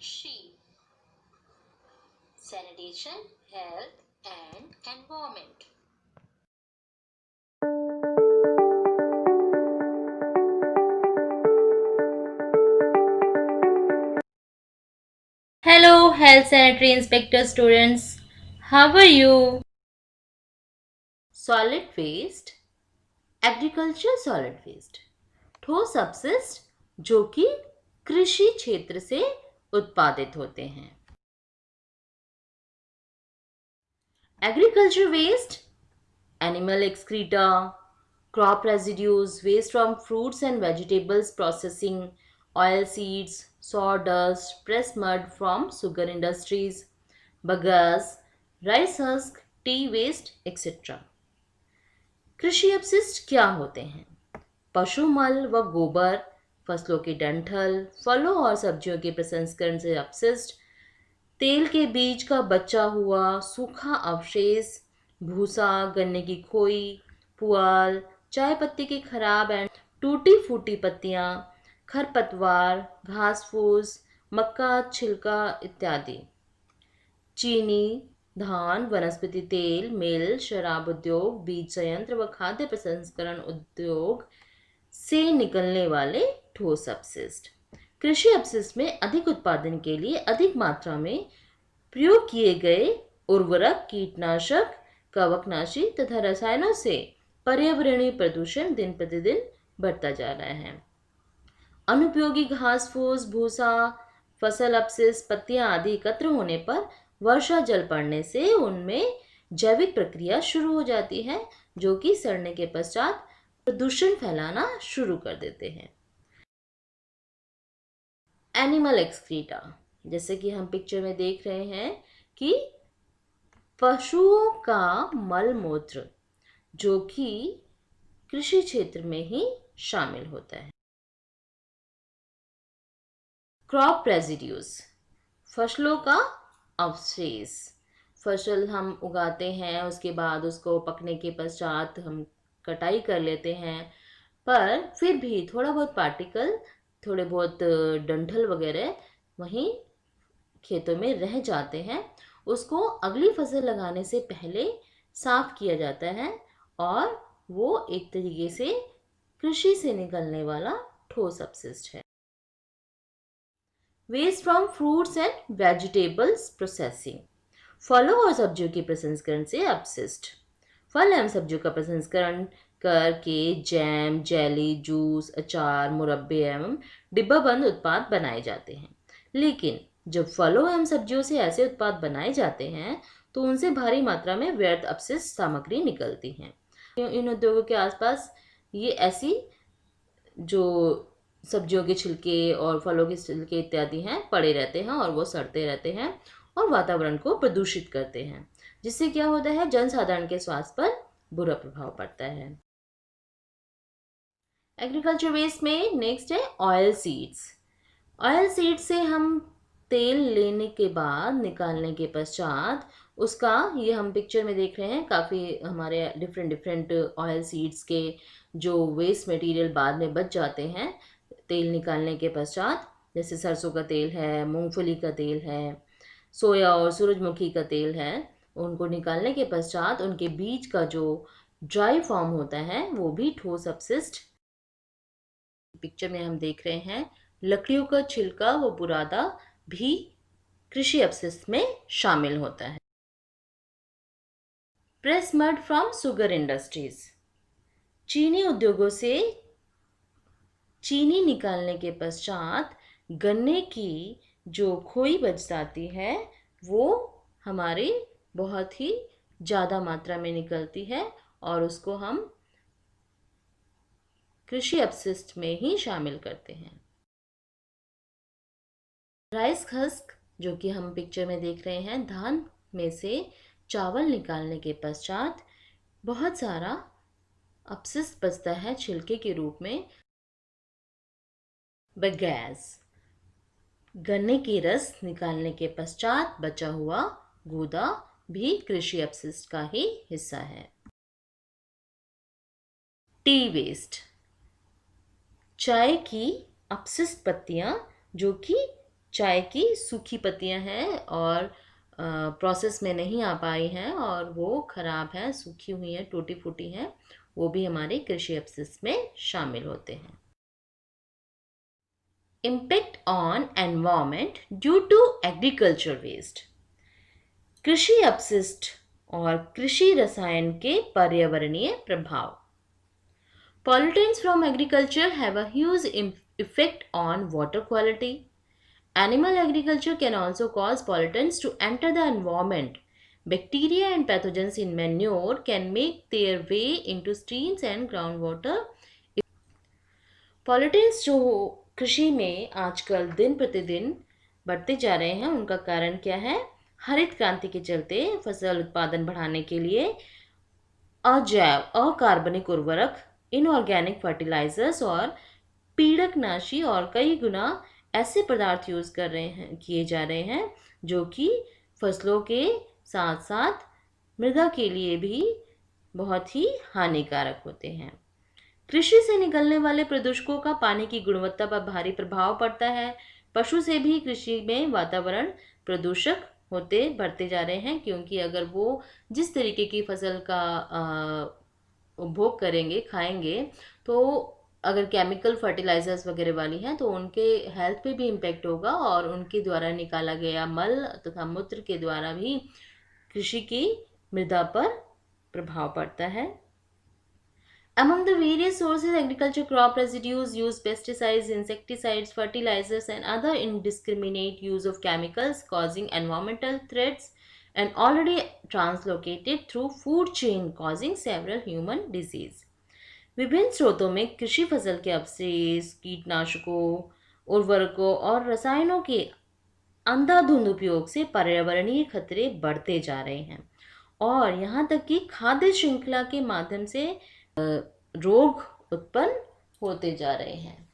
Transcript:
She. Sanitation, health and environment. Hello, Health Sanitary Inspector students. How are you? Solid waste, agriculture solid waste, ठोस अपशिष्ट जो कि कृषि क्षेत्र से उत्पादित होते हैं. Agriculture waste, animal excreta, crop residues, waste from fruits and vegetables processing, oil seeds, sawdust, pressed mud from sugar industries, bagasse, rice husk, tea waste, etc. कृषि अपशिष्ट क्या होते हैं? पशु मल व गोबर, फसलों के डंठल, फलों और सब्जियों के प्रसंस्करण से अपशिष्ट, तेल के बीज का बचा हुआ सूखा अवशेष, भूसा, गन्ने की खोई, पुआल, चाय पत्ती की खराब एंड टूटी फूटी पत्तियां, खरपतवार, घास फूस, मक्का छिलका इत्यादि. चीनी, धान, वनस्पति तेल, मिल, शराब उद्योग, बीज संयंत्र व खाद्य प्रसंस्करण उद्योग से निकलने वाले ठोस अपशिष्ट. कृषि अपशिष्ट में अधिक उत्पादन के लिए अधिक मात्रा में प्रयोग किए गए उर्वरक, कीटनाशक, कवकनाशी तथा रसायनों से पर्यावरणीय प्रदूषण दिन प्रतिदिन बढ़ता जा रहा है. अनुपयोगी घास फूस, भूसा, फसल अपशिष्ट, पत्तियां आदि एकत्र होने पर वर्षा जल पड़ने से उनमें जैविक प्रक्रिया शुरू हो जाती है जो कि सड़ने के पश्चात प्रदूषण फैलाना शुरू कर देते हैं. एनिमल एक्सक्रीटा, जैसे कि हम पिक्चर में देख रहे हैं कि पशुओं का मल मूत्र जो कि कृषि क्षेत्र में ही शामिल होता है. क्रॉप रेजिड्यूज, फसलों का अवशेष. फसल हम उगाते हैं, उसके बाद उसको पकने के पश्चात हम कटाई कर लेते हैं, पर फिर भी थोड़ा बहुत पार्टिकल, थोड़े बहुत डंठल वगैरह वहीं खेतों में रह जाते हैं. उसको अगली फसल लगाने से पहले साफ किया जाता है और वो एक तरीके से कृषि से निकलने वाला ठोस अपशिष्ट है. Waste from fruits and vegetables processing, फलों और सब्जियों के प्रसंस्करण से अपशिष्ट. फल एवं सब्जियों का प्रसंस्करण करके जैम, जेली, जूस, अचार, मुरब्बे एवं डिब्बाबंद उत्पाद बनाए जाते हैं. लेकिन जब फलों एवं सब्जियों से ऐसे उत्पाद बनाए जाते हैं तो उनसे भारी मात्रा में व्यर्थ अपशिष्ट सामग्री निकलती है. इन उद्योगों के आसपास ये ऐसी जो सब्जियों के छिलके और फलों के छिलके इत्यादि हैं पड़े रहते हैं और वो सड़ते रहते हैं और वातावरण को प्रदूषित करते हैं, जिससे क्या होता है, जनसाधारण के स्वास्थ्य पर बुरा प्रभाव पड़ता है. एग्रीकल्चर वेस्ट में नेक्स्ट है ऑयल सीड्स. ऑयल सीड से हम तेल लेने के बाद निकालने के पश्चात उसका, ये हम पिक्चर में देख रहे हैं काफ़ी हमारे डिफरेंट डिफरेंट ऑयल सीड्स के जो वेस्ट मटेरियल बाद में बच जाते हैं तेल निकालने के पश्चात, जैसे सरसों का तेल है, मूंगफली का तेल है, सोया और सूरजमुखी का तेल है. उनको निकालने के पश्चात उनके बीज का जो ड्राई फॉर्म होता है वो भी ठोस अपशिष्ट. पिक्चर में हम देख रहे हैं लकड़ियों का छिलका व बुरादा भी कृषि अपशिष्ट में शामिल होता है. Press mud from sugar industries, चीनी उद्योगों से चीनी निकालने के पश्चात गन्ने की जो खोई बच जाती है वो हमारी बहुत ही ज़्यादा मात्रा में निकलती है और उसको हम कृषि अपशिष्ट में ही शामिल करते हैं. राइस हस्क, जो कि हम पिक्चर में देख रहे हैं, धान में से चावल निकालने के पश्चात बहुत सारा अपशिष्ट बचता है छिलके के रूप में. बगैस, गन्ने की रस निकालने के पश्चात बचा हुआ गूदा भी कृषि अपशिष्ट का ही हिस्सा है. टी वेस्ट, चाय की अपशिष्ट पत्तियां जो कि चाय की सूखी पत्तियां हैं और प्रोसेस में नहीं आ पाई हैं और वो खराब हैं, सूखी हुई हैं, टूटी फूटी हैं, वो भी हमारे कृषि अपशिष्ट में शामिल होते हैं। Impact on environment due to agriculture waste. कृषि अपशिष्ट और कृषि रसायन के पर्यावरणीय प्रभाव। Pollutants from agriculture have a huge effect on water quality. Animal agriculture can also cause pollutants to enter the environment. Bacteria and pathogens in manure can make their way into streams and groundwater. Pollutants जो कृषि में आजकल दिन प्रतिदिन बढ़ते जा रहे हैं, उनका कारण क्या है? हरित क्रांति के चलते फसल उत्पादन बढ़ाने के लिए अजैव अकार्बनिक उर्वरक, इनऑर्गेनिक फर्टिलाइजर्स और पीड़कनाशी और कई गुना ऐसे पदार्थ यूज किए जा रहे हैं जो कि फसलों के साथ साथ मृदा के लिए भी बहुत ही हानिकारक होते हैं। कृषि से निकलने वाले प्रदूषकों का पानी की गुणवत्ता पर भारी प्रभाव पड़ता है। पशु से भी कृषि में वातावरण प्रदूषक होते बढ़ते जा रहे हैं, क्योंकि अगर वो जिस तरीके की फसल का उपभोग करेंगे, खाएंगे, तो अगर केमिकल फर्टिलाइजर्स वगैरह वाली हैं तो उनके हेल्थ पे भी इम्पेक्ट होगा और उनके द्वारा निकाला गया मल तथा मूत्र के द्वारा भी कृषि की मृदा पर प्रभाव पड़ता है। Among the various sources, agriculture crop residues use pesticides, insecticides, fertilizers, and other indiscriminate use of chemicals causing environmental threats and already translocated through food chain causing several human disease. विभिन्न स्रोतों में कृषि फसल के अवशेष, कीटनाशकों, उर्वरकों और रसायनों के अंधाधुंध उपयोग से पर्यावरणीय खतरे बढ़ते जा रहे हैं और यहाँ तक कि खाद्य श्रृंखला के माध्यम से रोग उत्पन्न होते जा रहे हैं।